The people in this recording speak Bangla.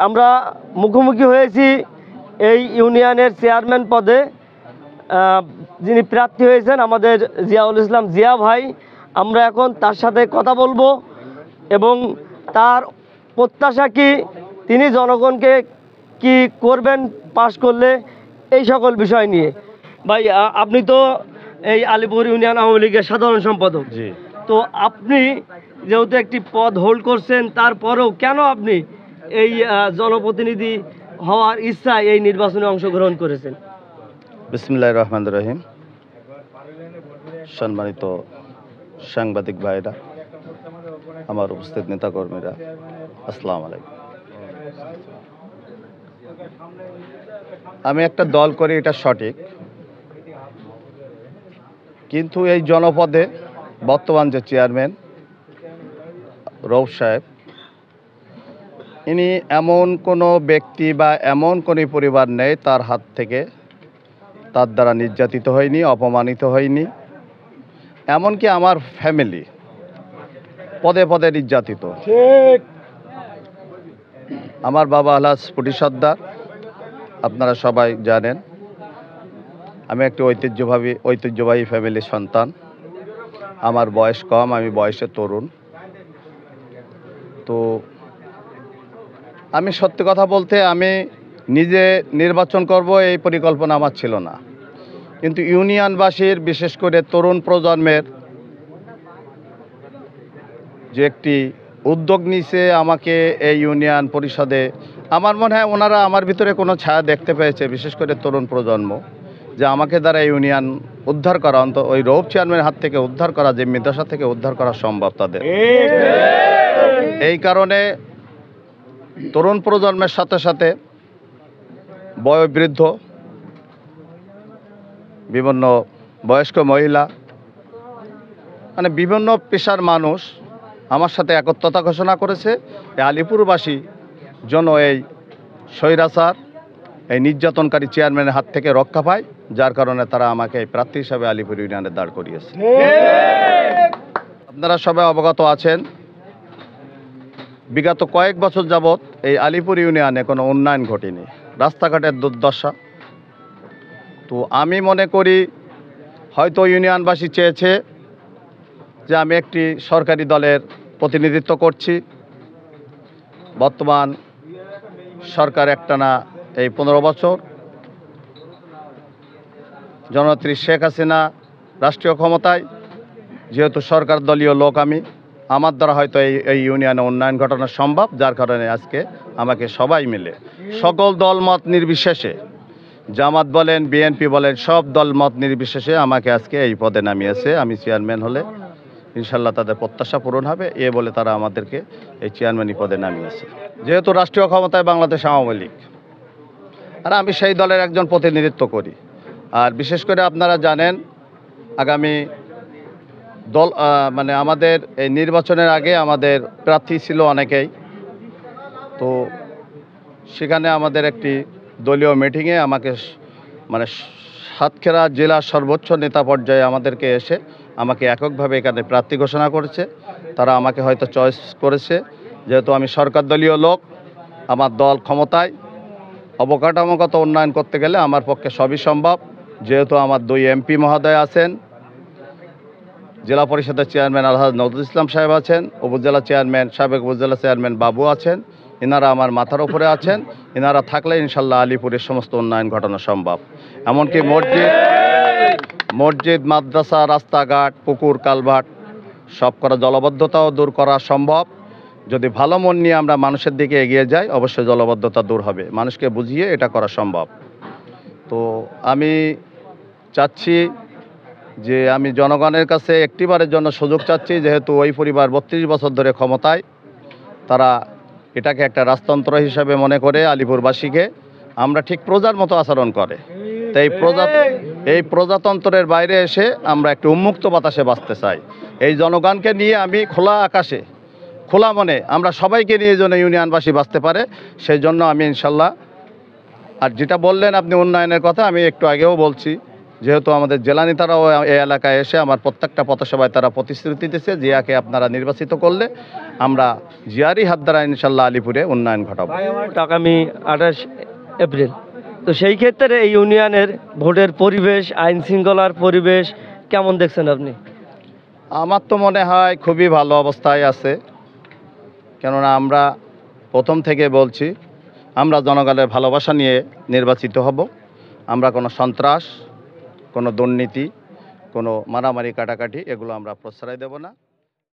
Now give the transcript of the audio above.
আমরা মুখোমুখি হয়েছি এই ইউনিয়নের চেয়ারম্যান পদে যিনি প্রার্থী হয়েছেন আমাদের জিয়াউল ইসলাম জিয়া ভাই। আমরা এখন তার সাথে কথা বলবো এবং তার প্রত্যাশা কি, তিনি জনগণকে কি করবেন পাশ করলে, এই সকল বিষয় নিয়ে। ভাই আপনি তো এই আলিপুর ইউনিয়ন আওয়ামী লীগের সাধারণ সম্পাদক। জি। তো আপনি যেহেতু একটি পদ হোল্ড করছেন, তারপরেও কেন আপনি এই জনপ্রতিনিধি হওয়ার ইচ্ছায় এই নির্বাচনে অংশগ্রহণ করেছেন? বিসমিল্লাহির রহমানির রহিম। সম্মানিত সাংবাদিক ভাইরা, আমার উপস্থিত নেতাকর্মীরা, আসসালামু আলাইকুম। আমি একটা দল করি, এটা সঠিক, কিন্তু এই জনপদে বর্তমান যে চেয়ারম্যান রৌফ সাহেব, ইনি এমন কোনো ব্যক্তি বা এমন কোনো পরিবার নেই তার হাত থেকে তার দ্বারা নির্যাতিত হয়নি, অপমানিত হয়নি। এমনকি আমার ফ্যামিলি পদে পদে নির্যাতিত। আমার বাবা আলহাজ পুটি সর্দার, আপনারা সবাই জানেন। আমি একটি ঐতিহ্যবাহী ফ্যামিলির সন্তান। আমার বয়স কম, আমি বয়সে তরুণ। তো আমি সত্যি কথা বলতে আমি নিজে নির্বাচন করব এই পরিকল্পনা আমার ছিল না, কিন্তু ইউনিয়নবাসীর, বিশেষ করে তরুণ প্রজন্মের যে একটি উদ্যোগ নিয়েছে আমাকে এই ইউনিয়ন পরিষদে, আমার মনে হয় ওনারা আমার ভিতরে কোনো ছায়া দেখতে পেয়েছে, বিশেষ করে তরুণ প্রজন্ম, যে আমাকে দ্বারা ইউনিয়ন উদ্ধার করা, অন্তত ওই রৌফ চেয়ারম্যানের হাত থেকে উদ্ধার করা, যে মিদশা থেকে উদ্ধার করা সম্ভব তাদের। এই কারণে তরুণ প্রজন্মের সাথে সাথে বয়োবৃদ্ধ, বিভিন্ন বয়স্ক মহিলা, মানে বিভিন্ন পেশার মানুষ আমার সাথে একত্রতা ঘোষণা করেছে। এই আলিপুরবাসী যেন এই স্বৈরাচার, এই নির্যাতনকারী চেয়ারম্যানের হাত থেকে রক্ষা পায়, যার কারণে তারা আমাকে এই প্রার্থী হিসাবে আলিপুর ইউনিয়নে দাঁড় করিয়েছে। আপনারা সবাই অবগত আছেন, বিগত কয়েক বছর যাবৎ এই আলিপুর ইউনিয়নে কোনো উন্নয়ন ঘটেনি, রাস্তাঘাটের দুর্দশা। তো আমি মনে করি হয়তো ইউনিয়নবাসী চেয়েছে যে আমি একটি সরকারি দলের প্রতিনিধিত্ব করছি। বর্তমান সরকার একটানা এই 15 বছর, জননেত্রী শেখ হাসিনা রাষ্ট্রীয় ক্ষমতায়, যেহেতু সরকার দলীয় লোক আমি, আমার দ্বারা হয়তো এই ইউনিয়নে উন্নয়ন ঘটানো সম্ভব, যার কারণে আজকে আমাকে সবাই মিলে, সকল দলমত নির্বিশেষে, জামাত বলেন, বিএনপি বলেন, সব দলমত নির্বিশেষে আমাকে আজকে এই পদে নামিয়েছে। আমি চেয়ারম্যান হলে ইনশাল্লাহ তাদের প্রত্যাশা পূরণ হবে, এ বলে তারা আমাদেরকে এই চেয়ারম্যানই পদে নামিয়েছে। যেহেতু রাষ্ট্রীয় ক্ষমতায় বাংলাদেশ আওয়ামী লীগ, আর আমি সেই দলের একজন প্রতিনিধিত্ব করি। আর বিশেষ করে আপনারা জানেন, আগামী দল মানে আমাদের এই নির্বাচনের আগে আমাদের প্রার্থী ছিল অনেকেই। তো সেখানে আমাদের একটি দলীয় মিটিংয়ে আমাকে, মানে সাতক্ষীরা জেলার সর্বোচ্চ নেতা পর্যায়ে আমাদেরকে এসে আমাকে এককভাবে এখানে প্রার্থী ঘোষণা করেছে। তারা আমাকে হয়তো চয়েস করেছে, যেহেতু আমি সরকার দলীয় লোক, আমার দল ক্ষমতায়, অবকাঠামোগত উন্নয়ন করতে গেলে আমার পক্ষে সবই সম্ভব। যেহেতু আমার 2 এমপি মহোদয় আছেন, জেলা পরিষদের চেয়ারম্যান আলহাজ নজরুল ইসলাম সাহেব আছেন, উপজেলা চেয়ারম্যান, সাবেক উপজেলা চেয়ারম্যান বাবু আছেন, এনারা আমার মাথার উপরে আছেন। এনারা থাকলে ইনশাল্লাহ আলিপুরের সমস্ত উন্নয়ন ঘটানো সম্ভব। এমনকি মসজিদ, মাদ্রাসা, রাস্তাঘাট, পুকুর, কালভার্ট সব করা, জলবদ্ধতাও দূর করা সম্ভব। যদি ভালো মন নিয়ে আমরা মানুষের দিকে এগিয়ে যাই, অবশ্যই জলবদ্ধতা দূর হবে, মানুষকে বুঝিয়ে এটা করা সম্ভব। তো আমি চাচ্ছি যে আমি জনগণের কাছে একটিবারের জন্য সুযোগ চাচ্ছি, যেহেতু ওই পরিবার 32 বছর ধরে ক্ষমতায়, তারা এটাকে একটা রাজতন্ত্র হিসাবে মনে করে আলিপুরবাসীকে আমরা ঠিক প্রজার মতো আচরণ করে। তো এই প্রজাতন্ত্রের বাইরে এসে আমরা একটু উন্মুক্ত বাতাসে বাঁচতে চাই। এই জনগণকে নিয়ে আমি খোলা আকাশে, খোলা মনে আমরা সবাইকে নিয়ে যেন ইউনিয়নবাসী বাঁচতে পারে, সেই জন্য আমি ইনশাল্লাহ। আর যেটা বললেন আপনি উন্নয়নের কথা, আমি একটু আগেও বলছি যেহেতু আমাদের জেলা নেতারাও এই এলাকায় এসে আমার প্রত্যেকটা পথসভায় তারা প্রতিশ্রুতি দিতেছে জিয়াকে আপনারা নির্বাচিত করলে আমরা জিয়ারই হাত দ্বারা ইনশাল্লাহ আলিপুরে উন্নয়ন ঘটাবো। আগামী 28 এপ্রিল, তো সেই ক্ষেত্রে এই ইউনিয়নের ভোটের পরিবেশ, আইন শৃঙ্খলার পরিবেশ কেমন দেখছেন আপনি? আমার তো মনে হয় খুবই ভালো অবস্থায় আছে, কেননা আমরা প্রথম থেকে বলছি আমরা জনগণের ভালোবাসা নিয়ে নির্বাচিত হব। আমরা কোনো সন্ত্রাস, কোনো দুর্নীতি, কোনো মারামারি কাটাকাটি এগুলো আমরা প্রশ্রয় দেব না।